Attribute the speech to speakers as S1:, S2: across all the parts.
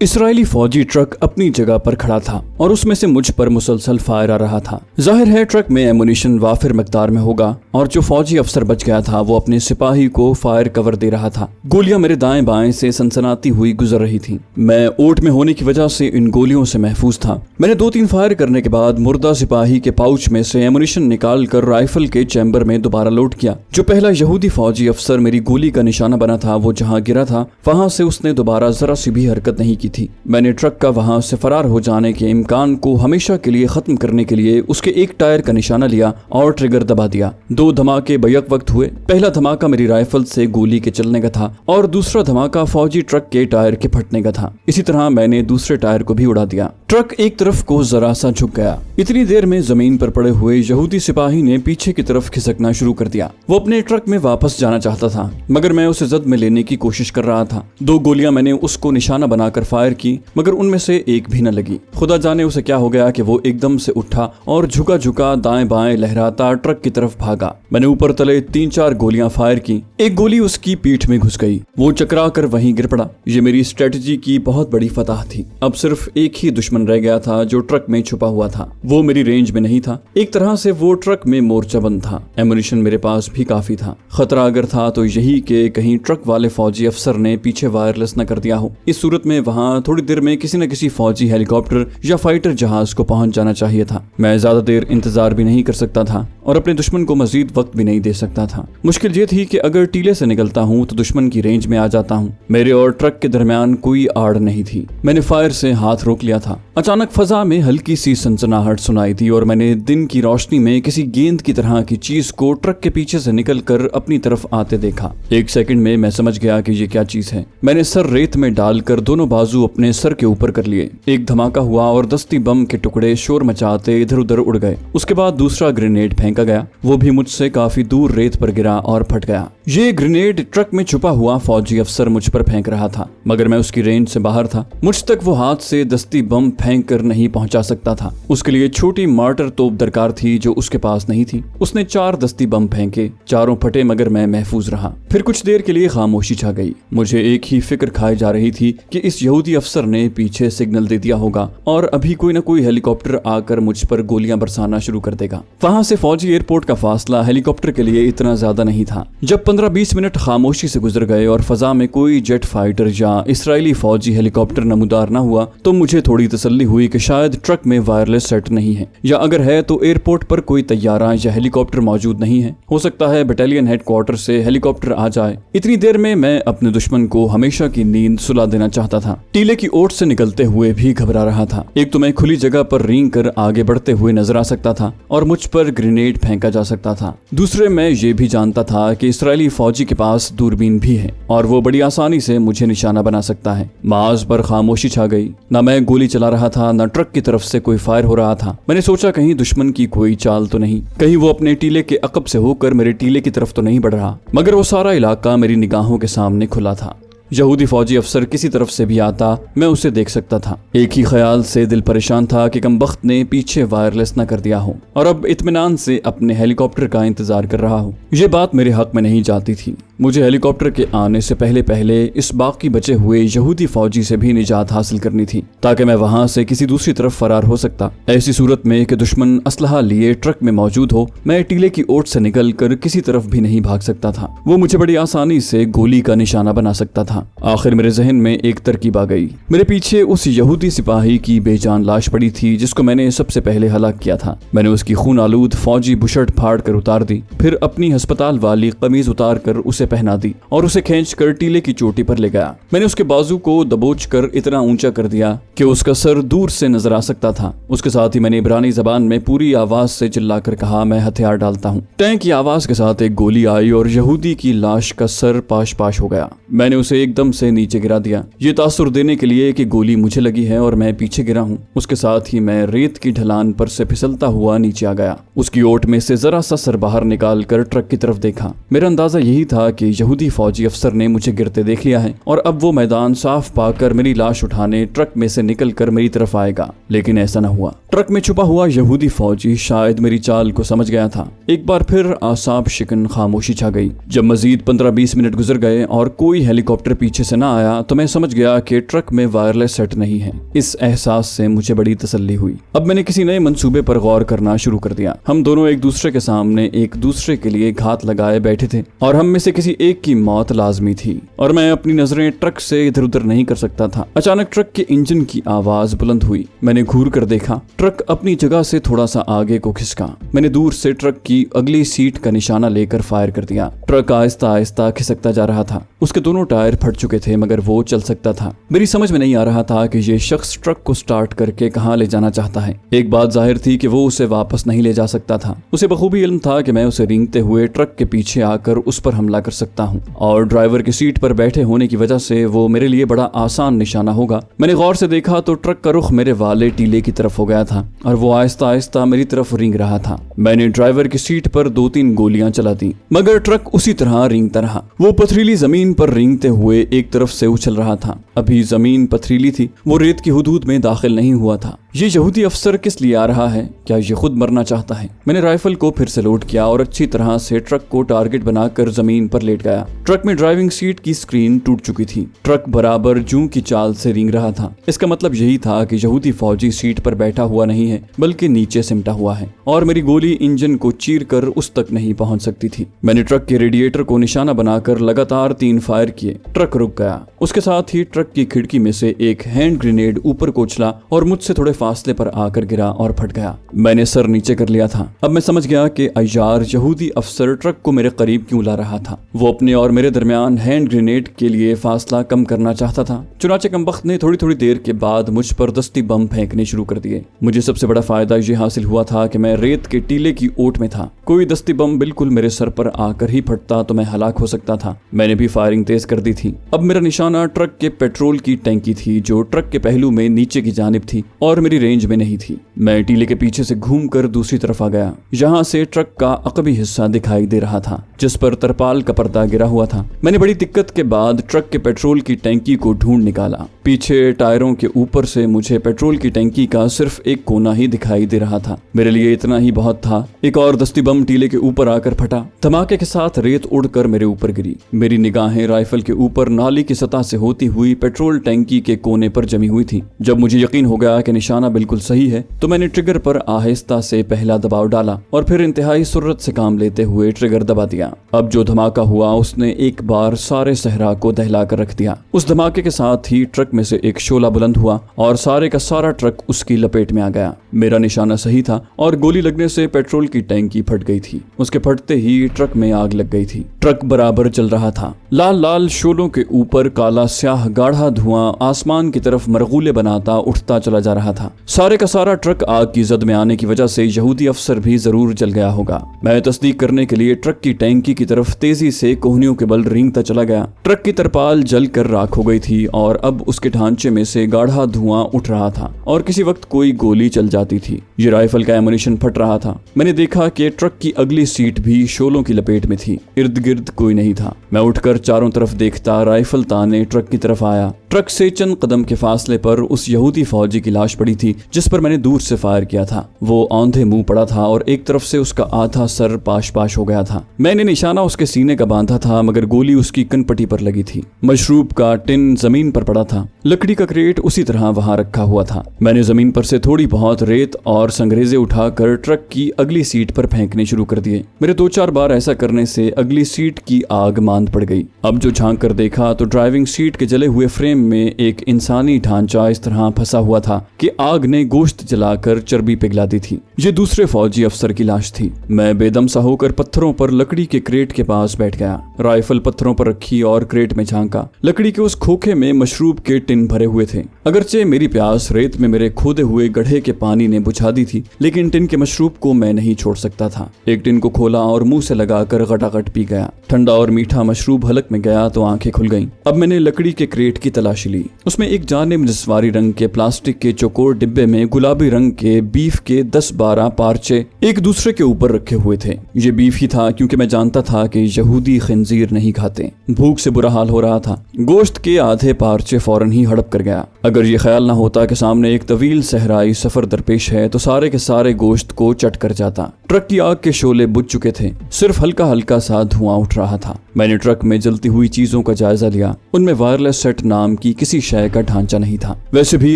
S1: اسرائیلی فوجی ٹرک اپنی جگہ پر کھڑا تھا اور اس میں سے مجھ پر مسلسل فائر آ رہا تھا۔ ظاہر ہے ٹرک میں ایمونیشن وافر مقدار میں ہوگا اور جو فوجی افسر بچ گیا تھا وہ اپنے سپاہی کو فائر کور دے رہا تھا۔ گولیاں میرے دائیں بائیں سے سنسناتی ہوئی گزر رہی تھیں۔ میں اوٹ میں ہونے کی وجہ سے ان گولیوں سے محفوظ تھا۔ میں نے 2-3 فائر کرنے کے بعد مردہ سپاہی کے پاؤچ میں سے ایمونیشن نکال کر رائفل کے چیمبر میں دوبارہ لوڈ کیا۔ جو پہلا یہودی فوجی افسر میری گولی کا نشانہ بنا تھا وہ جہاں گرا تھا وہاں سے اس نے دوبارہ ذرا سی بھی حرکت نہیں کی تھی۔ میں نے ٹرک کا وہاں سے فرار ہو جانے کے امکان کو ہمیشہ کے لیے ختم کرنے کے لیے اس کے ایک ٹائر کا نشانہ لیا اور ٹریگر دبا دیا۔ 2 دھماکے بیک وقت ہوئے۔ پہلا دھماکہ میری رائفل سے گولی کے چلنے کا تھا اور دوسرا دھماکہ فوجی ٹرک کے ٹائر کے پھٹنے کا تھا۔ اسی طرح میں نے دوسرے ٹائر کو بھی اڑا دیا۔ ٹرک ایک طرف کو ذرا سا جھک گیا۔ اتنی دیر میں زمین پر پڑے ہوئے یہودی سپاہی نے پیچھے کی طرف کھسکنا شروع کر دیا۔ وہ اپنے ٹرک میں واپس جانا چاہتا تھا مگر میں اسے زد میں لینے کی کوشش کر رہا تھا۔ 2 گولیاں میں نے اس کو نشانہ بنا کر فائر کی مگر ان میں سے ایک بھی نہ لگی۔ خدا جانے اسے کیا ہو گیا کہ وہ ایک دم سے اٹھا اور جھکا جھکا دائیں بائیں لہراتا ٹرک کی طرف بھاگا۔ میں نے اوپر تلے 3-4 گولیاں فائر کی۔ ایک گولی اس کی پیٹھ میں گھس گئی۔ وہ چکرا کر وہیں گر پڑا۔ یہ میری اسٹریٹجی کی بہت بڑی فتح تھی۔ اب صرف ایک ہی دشمن رہ گیا تھا جو ٹرک میں چھپا ہوا تھا۔ وہ میری رینج میں نہیں تھا۔ ایک طرح سے وہ ٹرک میں مورچہ بند تھا۔ ایمونیشن میرے پاس بھی کافی تھا۔ خطرہ اگر تھا تو یہی کہ کہیں ٹرک والے فوجی افسر نے پیچھے وائرلیس نہ کر دیا ہو۔ اس صورت میں وہاں تھوڑی دیر میں کسی نہ کسی فوجی ہیلی کاپٹر یا فائٹر جہاز کو پہنچ جانا چاہیے تھا۔ میں زیادہ دیر انتظار بھی نہیں کر سکتا تھا اور اپنے دشمن کو مزید وقت بھی نہیں دے سکتا تھا۔ مشکل یہ تھی کہ اگر ٹیلے سے نکلتا ہوں تو دشمن کی رینج میں آ جاتا ہوں۔ میرے اور ٹرک کے درمیان کوئی آڑ نہیں تھی۔ میں نے فائر سے ہاتھ روک لیا تھا۔ اچانک فضا میں ہلکی سی سنسناہٹ سنائی دی اور میں نے دن کی روشنی میں کسی گیند کی طرح کی چیز کو ٹرک کے پیچھے سے نکل کر اپنی طرف آتے دیکھا۔ 1 سیکنڈ میں سمجھ گیا کہ یہ کیا چیز ہے۔ میں نے سر ریت میں ڈال کر دونوں بازو اپنے سر کے اوپر کر لیے۔ ایک دھماکہ ہوا اور دستی بم کے ٹکڑے شور مچاتے ادھر ادھر اڑ گئے۔ اس کے بعد دوسرا گرینیڈ پھینکا گیا۔ وہ بھی مجھ سے کافی دور ریت پر گرا اور پھٹ گیا۔ یہ گرینیڈ ٹرک میں چھپا ہوا فوجی افسر مجھ پر پھینک رہا تھا مگر میں اس کی رینج سے باہر تھا۔ مجھ تک وہ ہاتھ سے دستی بم پھینک کر نہیں پہنچا سکتا تھا۔ اس کے لیے چھوٹی مارٹر توپ درکار تھی جو اس کے پاس نہیں تھی۔ اس نے 4 دستی بم پھینکے، چاروں پھٹے مگر میں محفوظ رہا۔ پھر کچھ دیر کے لیے خاموشی چھا گئی۔ مجھے ایک ہی فکر کھائی جا رہی تھی کہ اس یہودی افسر نے پیچھے سگنل دے دیا ہوگا اور ابھی کوئی نہ کوئی ہیلی کاپٹر آ کر مجھ پر گولیاں برسانا شروع کر دے گا۔ وہاں سے فوجی ایئرپورٹ کا فاصلہ ہیلی کاپٹر کے لیے اتنا زیادہ نہیں تھا۔ جب 15-20 منٹ خاموشی سے گزر گئے اور فضا میں کوئی جیٹ فائٹر یا اسرائیلی فوجی ہیلی کاپٹر نمودار نہ ہوا تو مجھے تھوڑی تسلی ہوئی کہ شاید ٹرک میں وائرلیس سیٹ نہیں ہے، یا اگر ہے تو ایئرپورٹ پر کوئی طیارہ یا ہیلی کاپٹر موجود نہیں ہے۔ ہو سکتا ہے بٹالین ہیڈ کوارٹر سے ہیلی کاپٹر آ جائے۔ اتنی دیر میں اپنے دشمن کو ہمیشہ کی نیند سلا دینا چاہتا تھا۔ ٹیلے کی اوٹ سے نکلتے ہوئے بھی گھبرا رہا تھا۔ ایک تو میں کھلی جگہ پر رینگ کر آگے بڑھتے ہوئے نظر آ سکتا تھا اور مجھ پر گرینیڈ پھینکا جا سکتا تھا۔ دوسرے میں یہ بھی جانتا تھا کہ اسرائیلی فوجی کے پاس دوربین بھی ہے اور وہ بڑی آسانی سے مجھے نشانہ بنا سکتا ہے۔ معاذ پر خاموشی چھا گئی۔ نہ میں گولی چلا رہا تھا نہ ٹرک کی طرف سے کوئی فائر ہو رہا تھا۔ میں نے سوچا کہیں دشمن کی کوئی چال تو نہیں، کہیں وہ اپنے ٹیلے کے عقب سے ہو کر میرے ٹیلے کی طرف تو نہیں بڑھ رہا، مگر وہ سارا علاقہ میری نگاہوں کے سامنے کھلا تھا۔ یہودی فوجی افسر کسی طرف سے بھی آتا میں اسے دیکھ سکتا تھا۔ ایک ہی خیال سے دل پریشان تھا کہ کمبخت نے پیچھے وائرلیس نہ کر دیا ہو اور اب اطمینان سے اپنے ہیلی کاپٹر کا انتظار کر رہا ہوں۔ یہ بات میرے حق میں نہیں جاتی تھی۔ مجھے ہیلی کاپٹر کے آنے سے پہلے اس باقی بچے ہوئے یہودی فوجی سے بھی نجات حاصل کرنی تھی تاکہ میں وہاں سے کسی دوسری طرف فرار ہو سکتا۔ ایسی صورت میں کہ دشمن اسلحہ لیے ٹرک میں موجود ہو میں ٹیلے کی اوٹ سے نکل کر کسی طرف بھی نہیں بھاگ سکتا تھا۔ وہ مجھے بڑی آسانی سے گولی کا نشانہ بنا سکتا تھا۔ آخر میرے ذہن میں ایک ترکیب آ گئی۔ میرے پیچھے اس یہودی سپاہی کی بے جان لاش پڑی تھی جس کو میں نے سب سے پہلے ہلاک کیا تھا۔ میں نے اس کی خون آلود فوجی بشرٹ پھاڑ کر اتار دی، پھر اپنی ہسپتال والی قمیض اتار کر اسے پہنا دی اور اسے کھینچ کر ٹیلے کی چوٹی پر لے گیا۔ میں نے اس کے بازو کو دبوچ کر اتنا اونچا کر دیا کہ اس کا سر دور سے نظر آ سکتا تھا۔ اس کے ساتھ ہی میں نے عبرانی زبان میں پوری آواز سے چلا کر کہا، میں ہتھیار ڈالتا ہوں۔ ٹینک کی آواز کے ساتھ ایک گولی آئی اور یہودی کی لاش کا سر پاش پاش ہو گیا۔ میں نے اسے ایک دم سے نیچے گرا دیا، یہ تاثر دینے کے لیے کہ گولی مجھے لگی ہے اور میں پیچھے گرا ہوں۔ اس کے ساتھ ہی میں ریت کی ڈھلان پر سے پھسلتا ہوا نیچے آ گیا۔ اس کی اوٹ میں سے ذرا سا سر باہر نکال کر ٹرک کی طرف دیکھا۔ میرا اندازہ یہی تھا کہ یہودی فوجی افسر نے مجھے گرتے دیکھ لیا ہے اور اب وہ میدان صاف پا کر میری لاش اٹھانے ٹرک میں سے نکل کر میری طرف آئے گا، لیکن ایسا نہ ہوا۔ ट्रक में छुपा हुआ यहूदी फौजी शायद मेरी चाल को समझ गया था। एक बार फिर आसाब शिकन खामोशी छा गई। जब मजीद 15-20 मिनट गुजर गए और कोई हेलीकॉप्टर पीछे से ना आया तो मैं समझ गया कि ट्रक में वायरलेस सेट नहीं है। इस एहसास से मुझे बड़ी तसल्ली हुई। अब मैंने किसी नए मंसूबे पर गौर करना शुरू कर दिया। हम दोनों एक दूसरे के सामने एक दूसरे के लिए घात लगाए बैठे थे और हम में से किसी एक की मौत लाजमी थी और मैं अपनी नजरें ट्रक से इधर उधर नहीं कर सकता था। अचानक ट्रक के इंजन की आवाज बुलंद हुई। मैंने घूर कर देखा। ट्रक अपनी जगह से थोड़ा सा आगे को खिसका। मैंने दूर से ट्रक की अगली सीट का निशाना लेकर फायर कर दिया। ट्रक आहिस्ता आहिस्ता खिसकता जा रहा था। उसके दोनों टायर फट चुके थे मगर वो चल सकता था। मेरी समझ में नहीं आ रहा था कि ये शख्स ट्रक को स्टार्ट करके कहाँ ले जाना चाहता है। एक बात जाहिर थी कि वो उसे वापस नहीं ले जा सकता था। उसे बखूबी इल्म था कि मैं उसे रेंगते हुए ट्रक के पीछे आकर उस पर हमला कर सकता हूँ और ड्राइवर की सीट पर बैठे होने की वजह से वो मेरे लिए बड़ा आसान निशाना होगा। मैंने गौर से देखा तो ट्रक का रुख मेरे वाले टीले की तरफ हो गया था और वो आहिस्ता आहिस्ता मेरी तरफ रेंग रहा था। मैंने ड्राइवर की सीट पर 2-3 गोलियां चला दी मगर ट्रक उसी तरह रेंगता रहा। वो पथरीली जमीन पर रेंगते हुए एक तरफ से उछल रहा था। अभी जमीन पथरीली थी, वो रेत की हुदूद में दाखिल नहीं हुआ था। ये यहूदी अफसर किस लिए आ रहा है? क्या ये खुद मरना चाहता है? मैंने राइफल को फिर से लोड किया और अच्छी तरह से ट्रक को टारगेट बनाकर जमीन पर लेट गया। ट्रक में ड्राइविंग सीट की स्क्रीन टूट चुकी थी। ट्रक बराबर जूं की चाल से रेंग रहा था। इसका मतलब यही था कि यहूदी फौजी सीट पर बैठा हुआ नहीं है बल्कि नीचे सिमटा हुआ है और मेरी गोली इंजन को चीर कर उस तक नहीं पहुंच सकती थी। मैंने ट्रक के रेडिएटर को निशाना बनाकर लगातार 3 फायर किए। ट्रक रुक गया। उसके साथ ही ट्रक की खिड़की में से एक हैंड ग्रेनेड ऊपर को उछला और मुझसे थोड़े फासले पर आकर गिरा और फट गया। मैंने सर नीचे कर लिया था। अब मैं समझ गया कि अय्यार यहूदी अफसर ट्रक को मेरे करीब क्यों ला रहा था। वो अपने और मेरे दरमियान हैंड ग्रेनेड के लिए फासला कम करना चाहता था। चुनाचे कमबख्त ने थोड़ी देर के बाद मुझ पर दस्ती बम फेंकने शुरू कर दिए। मुझे सबसे बड़ा फायदा ये हासिल हुआ था कि मैं रेत के टीले की ओट में था। कोई दस्ती बम बिल्कुल मेरे सर पर आकर ही फटता तो मैं हलाक हो सकता था। मैंने भी फायरिंग तेज कर दी थी। अब मेरा निशाना ट्रक के पेट्रोल की टैंकी थी जो ट्रक के पहलू में नीचे की जानिब थी और मेरी रेंज में नहीं थी। मैं टीले के पीछे से घूमकर दूसरी तरफ आ गया। यहाँ से ट्रक का अकबी हिस्सा दिखाई दे रहा था जिस पर तरपाल का पर्दा गिरा हुआ था। मैंने बड़ी दिक्कत के बाद ट्रक के पेट्रोल की टैंकी को ढूंढ निकाला। पीछे टायरों के ऊपर से मुझे पेट्रोल की टैंकी का सिर्फ एक कोना ही दिखाई दे रहा था। मेरे लिए इतना ही बहुत था। एक और दस्ती बम टीले के ऊपर आकर फटा। धमाके के साथ रेत उड़कर मेरे ऊपर गिरी। मेरी निगाहें राइफल के ऊपर नाली की सतह से होती हुई पेट्रोल टैंकी के कोने पर जमी हुई थी। जब मुझे यकीन हो गया कि निशाना बिल्कुल सही है तो मैंने ट्रिगर पर आहिस्ता से पहला दबाव डाला और फिर इंतहाई सुर्रत से काम लेते हुए ट्रिगर दबा दिया। अब जो धमाका हुआ उसने एक बार सारे सहरा को दहला कर रख दिया। उस धमाके के साथ ही ट्रक में से एक शोला बुलंद हुआ और सारे का सारा ट्रक उसकी लपेट में आ गया। मेरा निशाना सही था और गोली लगने से पेट्रोल की टैंकी फट गई थी। उसके फटते ही ट्रक में आग लग गई थी। ट्रक बराबर जल रहा था। लाल लाल शोलों के ऊपर काला स्याह गाढ़ा धुआं आसमान की तरफ मरगूले बनाता उठता चला जा रहा था। सारे का सारा ट्रक आग की जद में आने की वजह से यहूदी अफसर भी जरूर जल गया होगा। मैं तस्दीक करने के लिए ट्रक की टैंकी की तरफ तेजी से कोहनियों के बल रेंगता चला गया। ट्रक की तरपाल जल कर राख हो गई थी और अब उसके ढांचे में से गाढ़ा धुआं उठ रहा था और किसी वक्त कोई गोली चल जाती थी। ये राइफल का एमुनिशन फट रहा था। मैंने देखा कि ट्रक की अगली सीट भी शोलों की लपेट में थी। इर्द गिर्द कोई नहीं था। मैं उठकर चारों तरफ देखता राइफल ताने ट्रक की तरफ आया। ट्रक से चंद कदम के फासले पर उस यहूदी फौजी की लाश पड़ी थी जिस पर मैंने दूर से फायर किया था। वो औंधे मुंह पड़ा था और एक तरफ से उसका आधा सर पाश पाश हो गया था। मैंने निशाना उसके सीने का बांधा था मगर गोली उसकी कनपटी पर लगी थी। मशरूब का टिन जमीन पर पड़ा था। लकड़ी का क्रेट उसी तरह वहां रखा हुआ था। मैंने जमीन पर से थोड़ी बहुत रेत और संगरेजे उठाकर ट्रक की अगली सीट पर फेंकने शुरू कर दिए। मेरे 2-4 बार ऐसा करने से अगली सीट की आग मांद पड़ गई। अब जो झांक कर देखा तो ड्राइविंग सीट के जले हुए फ्रेम में एक इंसानी ढांचा इस तरह फंसा हुआ था कि आग ने गोश्त जलाकर चर्बी पिघला दी थी। ये दूसरे फौजी अफसर की लाश थी। मैं बेदम सा होकर पत्थरों पर लकड़ी के क्रेट के पास बैठ गया। राइफल पत्थरों पर रखी और क्रेट में झांका। लकड़ी के उस खोखे में मशरूब के टिन भरे हुए थे। अगरचे मेरी प्यास रेत में मेरे खोदे हुए गड्ढे के पानी ने बुझा दी थी लेकिन टिन के मशरूब को मैं नहीं छोड़ सकता था। एक टिन को खोला और मुंह से लगाकर गटागट पी गया। ठंडा और मीठा मशरूब हलक में गया तो आंखें खुल गईं। अब मैंने लकड़ी के क्रेट की तलाशी ली। उसमें एक जानिब नस्वारी रंग के प्लास्टिक के चौकोर डिब्बे में गुलाबी रंग के बीफ के 10-12 पार्चे एक दूसरे के ऊपर रखे हुए थे। ये बीफ ही था क्योंकि मैं जानता था कि यहूदी खिंजीर नहीं खाते। भूख से बुरा हाल हो रहा था। गोश्त के आधे पार्चे फौरन ही हड़प कर गया। अगर ये ख्याल ना होता कि सामने एक तवील सहराई सफर दरपेश है तो सारे के सारे गोश्त को चट कर जाता। ट्रक की आग के शोले बुझ चुके थे, सिर्फ हल्का हल्का सा धुआं उठ रहा था। मैंने ट्रक में जलती हुई चीजों का जायजा लिया। उनमें वायरलेस सेट नाम की किसी शय का ढांचा नहीं था। वैसे भी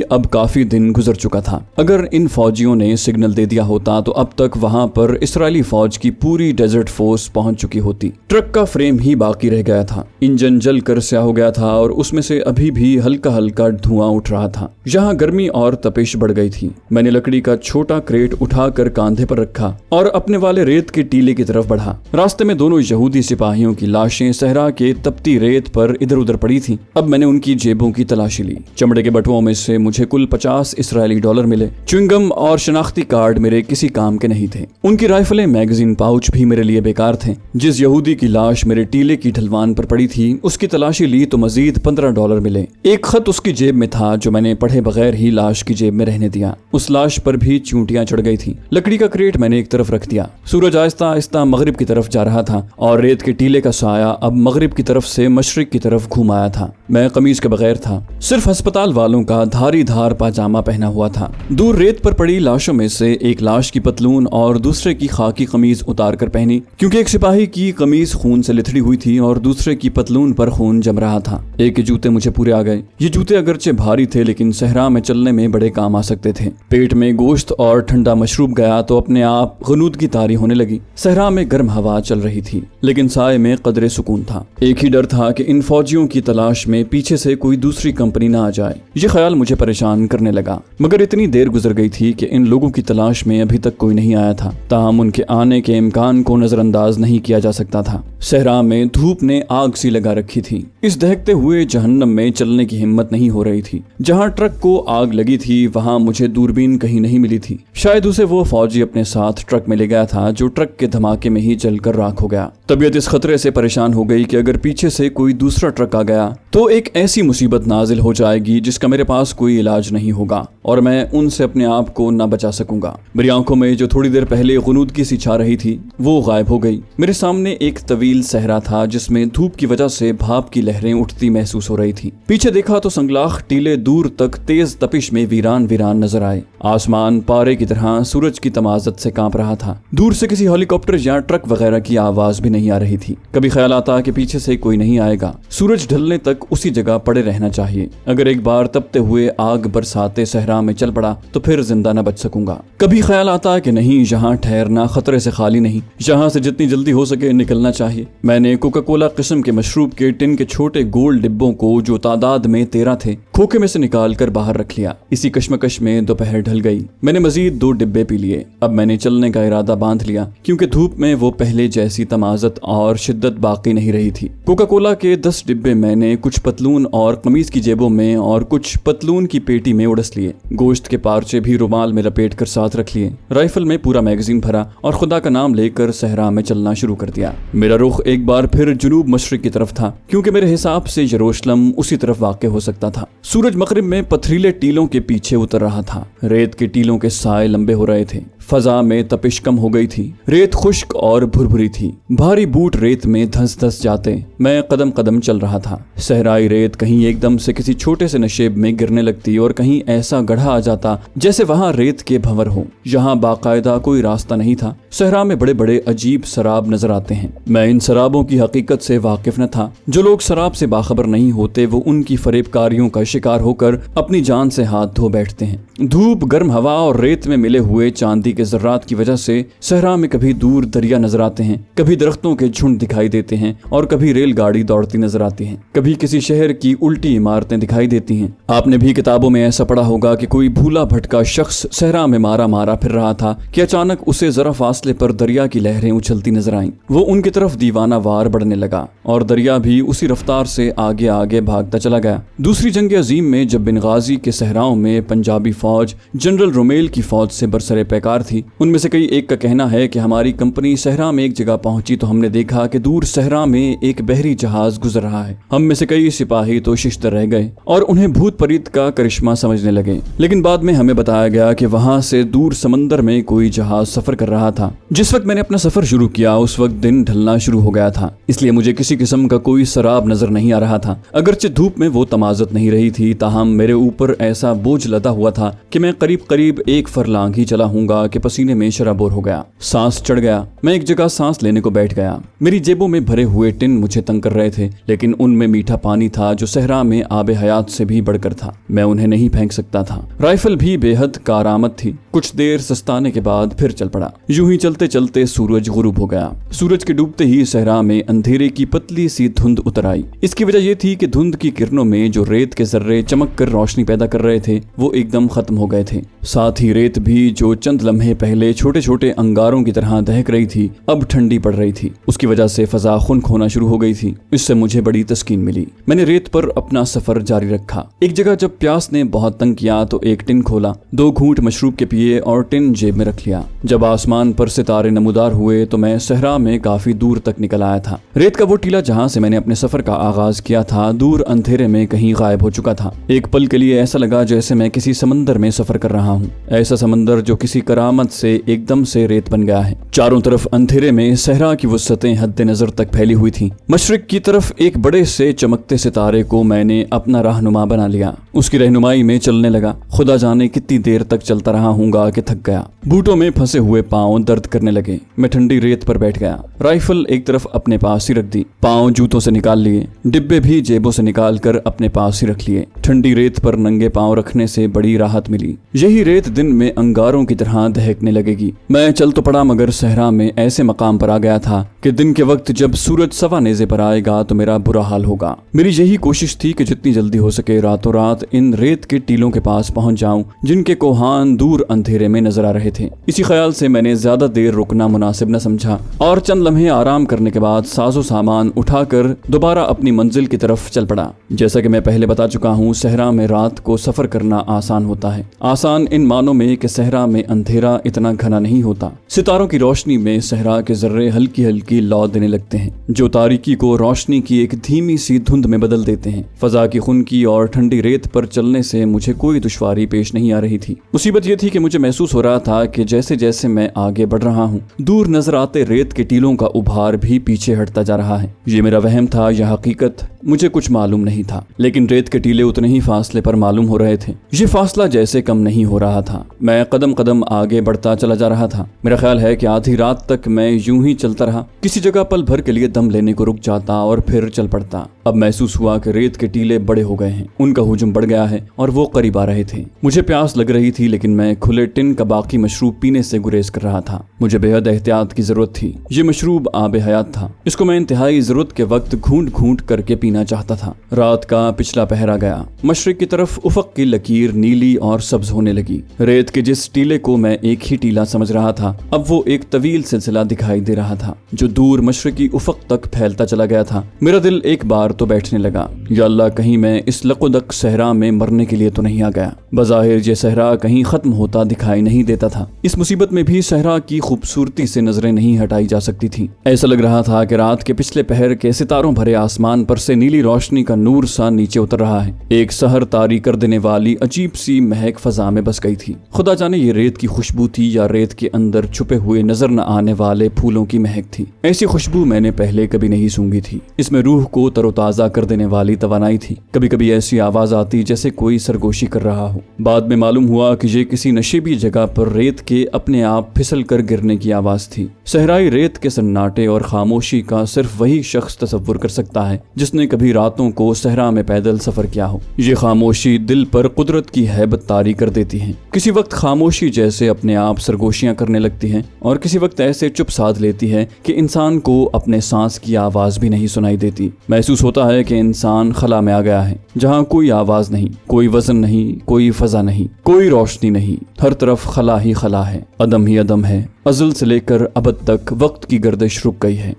S1: अब काफी दिन गुजर चुका था। अगर इन फौजियों ने सिग्नल दे दिया होता तो अब तक वहां पर इस्राएली फौज की पूरी डेजर्ट फोर्स पहुंच चुकी होती। ट्रक का फ्रेम ही बाकी रह गया था। इंजन जल कर स्याह हो गया था और उसमें से अभी भी हल्का हल्का धुआं उठ रहा था। यहाँ गर्मी और तपिश बढ़ गई थी। मैंने लकड़ी का छोटा क्रेट उठाकर कांधे पर रखा और अपने वाले रेत के टीले की तरफ बढ़ा। रास्ते में दोनों यहूदी सिपाहियों की लाशें सहरा के तपती रेत पर इधर उधर पड़ी थी। अब मैंने उनकी जेबों की तलाशी ली। चमड़े के बटुओं में से मुझे कुल 50 इस्राएली डॉलर मिले। च्युइंगम और शनाख्ती कार्ड मेरे किसी काम के नहीं थे। उनकी राइफलें, मैगजीन पाउच भी मेरे लिए बेकार थे। जिस यहूदी की लाश मेरे टीले की ढलवान पर पड़ी थी उसकी तलाशी ली तो मजीद 15 डॉलर मिले। एक खत उसकी जेब में था जो मैंने पढ़े बगैर ही लाश की जेब में रहने दिया। उस लाश पर भी चूंटियां चढ़ गई थी। लकड़ी का क्रेट मैंने एक तरफ रख दिया। सूरज आहिस्ता आहिस्ता मगरिब की तरफ जा रहा था और रेत के टीले का साया अब मगरिब की तरफ से मशरिक की तरफ घूम आया था। मैं कमीज के बगैर था, सिर्फ अस्पताल वालों का धारी धार पाजामा पहना हुआ था। दूर रेत पर पड़ी लाशों में से एक लाश की पतलून और दूसरे की खाकी कमीज उतार कर पहनी, क्योंकि एक सिपाही की कमीज खून से लिथड़ी हुई थी और दूसरे की पतलून पर खून जम रहा था। एक के जूते मुझे पूरे आ गए। ये जूते अगरचे भारी थे लेकिन सहरा में चलने में बड़े काम आ सकते थे। पेट में गोश्त और ठंडा मशरूब गया तो अपने आप गनूद की तारी होने लगी। सहरा में गर्म हवा चल रही थी लेकिन साए में कदरे सुकून था। एक ही डर था कि इन फौजियों की तलाश में पीछे से कोई दूसरी कंपनी ना आ जाए। ये ख्याल मुझे परेशान करने लगा। मगर इतनी देर गुजर गई थी कि इन लोगों की तलाश में अभी तक कोई नहीं आया था। ताहम उनके आने के इम्कान को नजरअंदाज नहीं किया जा सकता था। सहरा में धूप ने आग सी लगा रखी थी। इस दहकते हुए जहन्नम में चलने की हिम्मत नहीं हो रही थी। जहाँ ट्रक को आग लगी थी वहाँ मुझे दूरबीन कहीं नहीं मिली थी। शायद उसे वो फौजी अपने साथ ट्रक में ले गया था जो ट्रक के धमाके में ही जलकर राख हो गया। तबीयत इस खतरे से परेशान हो गई कि अगर पीछे से कोई दूसरा ट्रक आ गया तो एक ऐसी मुसीबत नाजिल हो जाएगी जिसका मेरे पास कोई इलाज नहीं होगा और मैं उनसे अपने आप को न बचा सकूंगा। मेरी आंखों में जो थोड़ी देर पहले गुनूदगी सी छा रही थी वो गायब हो गई। मेरे सामने एक तवील सहरा था जिसमें धूप की वजह से भाप की लहरें उठती महसूस हो रही थी। पीछे देखा तो संगलाख टीले दूर तक तेज तपिश में वीरान वीरान नजर आए। आसमान पारे की तरह सूरज की तमाजत से कांप रहा था। दूर से किसी हेलीकॉप्टर या ट्रक वगैरह की आवाज भी नहीं आ रही थी। कभी ख्याल आता कि पीछे से कोई नहीं आएगा। सूरज ढलने तक उसी जगह पड़े रहना चाहिए। अगर एक बार तपते हुए आग बरसाते सहरा में चल पड़ा तो फिर जिंदा न बच सकूंगा। कभी ख्याल आता कि नहीं, यहाँ ठहरना खतरे से खाली नहीं, यहाँ से जितनी जल्दी हो सके निकलना चाहिए। मैंने कोका कोला किस्म के मशरूब के टिन के छोटे गोल डिब्बों को जो तादाद में 13 थे खोखे में से निकाल कर बाहर रख लिया। इसी कश्मकश में दोपहर ढल गई। मैंने मजीद 2 डिब्बे पी लिए। अब मैंने चलने का इरादा बांध लिया क्योंकि धूप में वो पहले जैसी तमाजत और शिद्दत बाकी नहीं रही थी। कोका कोला के 10 डिब्बे मैंने कुछ पतलून और कमीज की जेबों में और कुछ पतलून की पेटी में उड़स लिए। गोश्त के पार्चे भी रुमाल में लपेट कर साथ रख लिए। राइफल में पूरा मैगजीन भरा और खुदा का नाम लेकर सहरा में चलना शुरू कर दिया। मेरा रुख एक बार फिर जुनूब मशरिक की तरफ था क्योंकि मेरे हिसाब से यरूशलेम उसी तरफ वाक़ हो सकता था। सूरज मगरिब में पथरीले टीलों के पीछे उतर रहा था। रेत के टीलों के साए लंबे हो रहे थे। फजा में तपिश कम हो गई थी। रेत खुश्क और भुरभुरी थी। भारी बूट रेत में धंस धंस जाते। मैं कदम कदम चल रहा था। सहराई रेत कहीं एकदम से किसी छोटे से नशेब में गिरने लगती और कहीं ऐसा गढ़ा आ जाता जैसे वहां रेत के भंवर हो। यहाँ बाकायदा कोई रास्ता नहीं था। सहरा में बड़े बड़े अजीब शराब नजर आते हैं। मैं इन शराबों की हकीकत से वाकिफ न था। जो लोग शराब से बाखबर नहीं होते वो उनकी फरेबकारियों का शिकार होकर अपनी जान से हाथ धो बैठते हैं। धूप, गर्म हवा और रेत में मिले हुए चांदी के जर्रात की वजह से सहरा में कभी दूर दरिया नजर आते हैं, कभी दरख्तों के झुंड दिखाई देते हैं और कभी रेलगाड़ी दौड़ती नजर आती है। कभी किसी शहर की उल्टी इमारतें दिखाई देती हैं। आपने भी किताबों में ऐसा पढ़ा होगा कि कोई भूला भटका शख्स सहरा में मारा मारा फिर रहा था कि अचानक उसे जरा फासले पर दरिया की लहरें उछलती नजर आईं। वो उनकी तरफ दीवाना वार बढ़ने लगा और दरिया भी उसी रफ्तार से आगे आगे भागता चला गया। दूसरी जंग अजीम में जब बिनगाजी के सहराओं में पंजाबी फौज जनरल रोमेल की फौज से बरसरे पैकार थी। उनमें से कई एक का कहना है कि हमारी कंपनी सहरा में एक जगह पहुंची तो हमने देखा कि दूर सहरा में एक बहरी जहाज गुजर रहा है। हम में से कई सिपाही तो शिश्त रह गए और उन्हें भूत प्रेत का करिश्मा समझने लगे, लेकिन बाद में हमें बताया गया कि वहां से दूर समंदर में कोई जहाज सफर कर रहा था। जिस वक्त मैंने अपना सफर शुरू किया उस वक्त दिन ढलना शुरू हो गया था, इसलिए मुझे किसी किस्म का कोई शराब नजर नहीं आ रहा था। अगरचे धूप में वो तमाजत नहीं रही थी, ताहम मेरे ऊपर ऐसा बोझ लदा हुआ था कि मैं करीब करीब 1 फरलांग ही चला हूँगा कि पसीने में शराबोर हो गया। सांस चढ़ गया। मैं एक जगह सांस लेने को बैठ गया। मेरी जेबों में भरे हुए टिन मुझे तंग कर रहे थे, लेकिन उनमें मीठा पानी था जो सहरा में आबे हयात से भी बढ़कर था। मैं उन्हें नहीं फेंक सकता था। राइफल भी बेहद कारआमद थी। कुछ देर सस्ताने के बाद फिर चल पड़ा। यूं ही चलते चलते सूरज गुरूब हो गया। सूरज के डूबते ही सहरा में अंधेरे की पतली सी धुंध उतर आई। इसकी वजह यह थी कि धुंध की किरणों में जो रेत के जर्रे चमक कर रोशनी पैदा कर रहे थे वो एकदम खत्म हो गए थे। साथ ही रेत भी जो चंद लम्हे पहले छोटे छोटे अंगारों की तरह दहक रही थी अब ठंडी पड़ रही थी। उसकी वजह से फजा खुनक होना शुरू हो गई थी। इससे मुझे बड़ी तस्कीन मिली। मैंने रेत पर अपना सफर जारी रखा। एक जगह जब प्यास ने बहुत तंग किया तो एक टिन खोला, 2 घूंट मशरूब के पिए और टिन जेब में रख लिया। जब आसमान पर सितारे नमूदार हुए तो मैं सहरा में काफी दूर तक निकल आया था। रेत का वो टीला जहां से मैंने अपने सफर का आगाज किया था दूर अंधेरे में कहीं गायब हो चुका था। एक पल के लिए ऐसा लगा जैसे मैं किसी समंदर में सफर कर रहा हूँ, ऐसा समंदर जो किसी करामत से एकदम से रेत बन गया है। चारों तरफ अंधेरे में सहरा की वुसअतें हद नजर तक फैली हुई थी। मशरिक की तरफ एक बड़े से चमकते सितारे को मैंने अपना रहनुमा बना लिया। उसकी रहनुमाई में चलने लगा। खुदा जाने कितनी देर तक चलता रहा हूँगा कि थक गया। बूटों में फंसे हुए पांव दर्द करने लगे। मैं ठंडी रेत पर बैठ गया। राइफल एक तरफ अपने पास ही रख दी। पांव जूतों से निकाल लिए। डिब्बे भी जेबों से निकाल कर अपने पास ही रख लिए। ठंडी रेत पर नंगे पांव रखने से बड़ी राहत मिली। यही रेत दिन में अंगारों की तरह दहकने लगेगी। मैं चल तो पड़ा मगर सहरा में ऐसे मकाम पर आ गया था कि दिन के वक्त जब सूरज सवा नेज़े पर आएगा तो मेरा बुरा हाल होगा। मेरी यही कोशिश थी कि जितनी जल्दी हो सके रातों रात इन रेत के टीलों के पास पहुंच जाऊं जिनके कोहान दूर अंधेरे में नजर आ रहे थे। इसी ख्याल से मैंने ज्यादा देर रुकना मुनासिब न समझा और चंद लम्हे आराम करने के बाद साजो सामान उठाकर दोबारा अपनी मंजिल की तरफ चल पड़ा। जैसा कि मैं पहले बता चुका हूँ, सहरा में रात को सफर करना आसान होता है। आसान इन मानों में कि सहरा में अंधेरा इतना घना नहीं होता। सितारों की रोशनी में सहरा के जर्रे हल्की हल्की लौ देने लगते हैं जो तारीकी को रोशनी की एक धीमी सी धुंध में बदल देते हैं। फजा की खुनकी और ठंडी रेत पर चलने से मुझे कोई दुश्वारी पेश नहीं आ रही थी। मुसीबत यह थी कि मुझे महसूस हो रहा था कि जैसे जैसे मैं आगे बढ़ रहा हूँ दूर नजर आते रेत के टीलों का उभार भी पीछे हटता जा रहा है। ये मेरा वहम था या हकीकत, मुझे कुछ मालूम नहीं था, लेकिन रेत के टीले उतने ही फासले पर मालूम हो रहे थे। ये फासला जैसे कम नहीं हो रहा था। मैं कदम कदम आगे बढ़ता चला जा रहा था। मेरा ख्याल है कि आधी रात तक मैं यूं ही चलता रहा। किसी जगह पल भर के लिए दम लेने को रुक जाता और फिर चल पड़ता। अब महसूस हुआ कि रेत के टीले बड़े हो गए हैं, उनका हुजूम बढ़ गया है और वो करीब आ रहे थे। मुझे प्यास लग रही थी, लेकिन मैं खुले टिन का बाकी मशरूब पीने से गुरेज कर रहा था। मुझे बेहद एहतियात की जरूरत थी। ये मशरूब आबे हयात था। इसको मैं इंतहाई जरूरत के वक्त घूंट घूंट करके पीना चाहता था। रात का पिछला पहर आ गया। मशरिक की तरफ उफक की लकीर नीली और सब्ज होने लगी। रेत के जिस टीले को मैं एक ही टीला समझ रहा था अब वो एक तवील सिलसिला दिखाई दे रहा था जो दूर मशरिकी उफक तक फैलता चला गया था। मेरा दिल एक बार तो बैठने लगा। या अल्लाह, कहीं मैं इस लकुदक सहरा में मरने के लिए तो नहीं आ गया। बज़ाहिर ये सहरा कहीं खत्म होता दिखाई नहीं देता था। इस मुसीबत में भी सहरा की खूबसूरती से नजरें नहीं हटाई जा सकती थी। ऐसा लग रहा था कि रात के पिछले पहर के सितारों भरे आसमान पर से नीली रोशनी का नूर सा नीचे उतर रहा है। एक सहर तारी कर देने वाली अजीब सी महक फजा में बस गई थी। खुदा जाने ये रेत की खुशबू थी या रेत के अंदर छुपे हुए नजर न आने वाले फूलों की महक थी। ऐसी खुशबू मैंने पहले कभी नहीं सूंघी थी। इसमें रूह को तरोताजा कर देने वाली तवानाई थी। कभी कभी ऐसी आवाज आती जैसे कोई सरगोशी कर रहा हो। बाद में मालूम हुआ कि ये किसी नशीबी जगह पर रेत के अपने आप फिसल कर गिरने की आवाज थी। सहराई रेत के सन्नाटे और खामोशी का सिर्फ वही शख्स तसव्वुर कर सकता है जिसने कभी रातों को सहरा में पैदल सफर किया हो। ये खामोशी दिल पर कुदरत की हैबत तारी कर देती है। किसी वक्त खामोशी जैसे अपने आप सरगोशियां करने लगती है और किसी वक्त ऐसे चुप साध लेती है कि इंसान को अपने सांस की आवाज भी नहीं सुनाई देती। महसूस होता है कि इंसान खला में आ गया है, जहाँ कोई आवाज नहीं, कोई वजन नहीं, कोई फजा नहीं, कोई रोशनी नहीं, हर तरफ खला ही खला है, अदम ही अदम है। अज़ल से लेकर अबद तक वक्त की गर्दिश रुक गई है।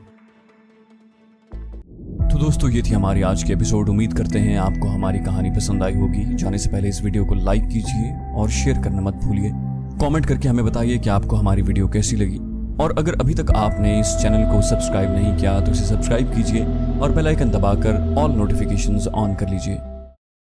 S1: तो दोस्तों, ये थी हमारी आज की एपिसोड। उम्मीद करते हैं आपको हमारी कहानी पसंद आई होगी। जाने से पहले इस वीडियो को लाइक कीजिए और शेयर करना मत भूलिए। कमेंट करके हमें बताइए कि आपको हमारी वीडियो कैसी लगी। और अगर अभी तक आपने इस चैनल को सब्सक्राइब नहीं किया तो इसे सब्सक्राइब कीजिए और बेल आइकन दबाकर ऑल नोटिफिकेशंस ऑन कर लीजिए।